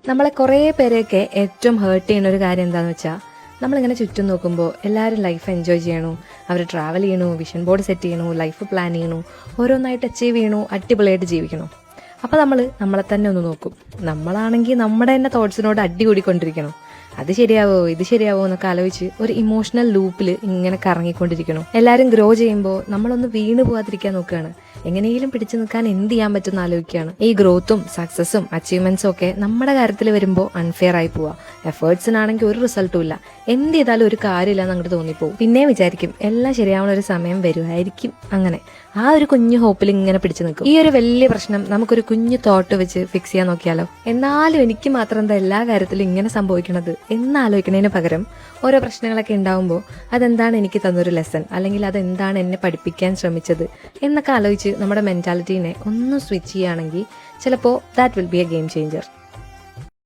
നമ്മളെ കുറേ പേരെയൊക്കെ ഏറ്റവും ഹേർട്ട് ചെയ്യുന്ന ഒരു കാര്യം എന്താണെന്ന് വെച്ചാൽ നമ്മളിങ്ങനെ ചുറ്റും നോക്കുമ്പോൾ എല്ലാവരും ലൈഫ് എൻജോയ് ചെയ്യണു, അവർ ട്രാവൽ ചെയ്യണു, വിഷൻ ബോർഡ് സെറ്റ് ചെയ്യണു, ലൈഫ് പ്ലാൻ ചെയ്യണു, ഓരോന്നായിട്ട് അച്ചീവ് ചെയ്യണു, അടിപൊളിയായിട്ട് ജീവിക്കണു. അപ്പോൾ നമ്മളെ തന്നെ ഒന്ന് നോക്കും. നമ്മളാണെങ്കിൽ നമ്മുടെ തന്നെ തോട്ട്സിനോട് അടി കൂടിക്കൊണ്ടിരിക്കണം. അത് ശരിയാവോ ഇത് ശരിയാവോ എന്നൊക്കെ ആലോചിച്ച് ഒരു ഇമോഷണൽ ലൂപ്പിൽ ഇങ്ങനെ കറങ്ങിക്കൊണ്ടിരിക്കണം. എല്ലാവരും ഗ്രോ ചെയ്യുമ്പോൾ നമ്മളൊന്ന് വീണ് പോകാതിരിക്കാൻ നോക്കുകയാണ്. എങ്ങനെയെങ്കിലും പിടിച്ചു നിൽക്കാൻ എന്ത് ചെയ്യാൻ പറ്റുമെന്ന് ആലോചിക്കുകയാണ്. ഈ ഗ്രോത്തും സക്സസും അച്ചീവ്മെന്റ്സും ഒക്കെ നമ്മുടെ കാര്യത്തിൽ വരുമ്പോൾ അൺഫെയർ ആയി പോവാ. എഫേർട്സിനാണെങ്കിൽ ഒരു റിസൾട്ടും ഇല്ല. എന്ത് ചെയ്താലും ഒരു കാര്യമില്ലാന്ന് അങ്ങോട്ട് തോന്നിപ്പോവും. പിന്നെ വിചാരിക്കും എല്ലാം ശരിയാവുന്ന ഒരു സമയം വരുമായിരിക്കും. അങ്ങനെ ആ ഒരു കുഞ്ഞു ഹോപ്പിൽ ഇങ്ങനെ പിടിച്ചു നിൽക്കും. ഈ ഒരു വലിയ പ്രശ്നം നമുക്കൊരു കുഞ്ഞു തോട്ട് വെച്ച് ഫിക്സ് ചെയ്യാൻ നോക്കിയാലോ? എന്നാലും എനിക്ക് മാത്രം എന്താ എല്ലാ കാര്യത്തിലും ഇങ്ങനെ സംഭവിക്കണത് എന്നാലോചിക്കുന്നതിന് പകരം ഓരോ പ്രശ്നങ്ങളൊക്കെ ഉണ്ടാവുമ്പോൾ അതെന്താണ് എനിക്ക് തന്നൊരു ലെസൺ, അല്ലെങ്കിൽ അതെന്താണ് എന്നെ പഠിപ്പിക്കാൻ ശ്രമിച്ചത് എന്നൊക്കെ ആലോചിച്ച് നമ്മുടെ മെന്റാലിറ്റീനെ ഒന്ന് സ്വിച്ച് ചെയ്യുകയാണെങ്കിൽ ചിലപ്പോൾ that will be A game changer.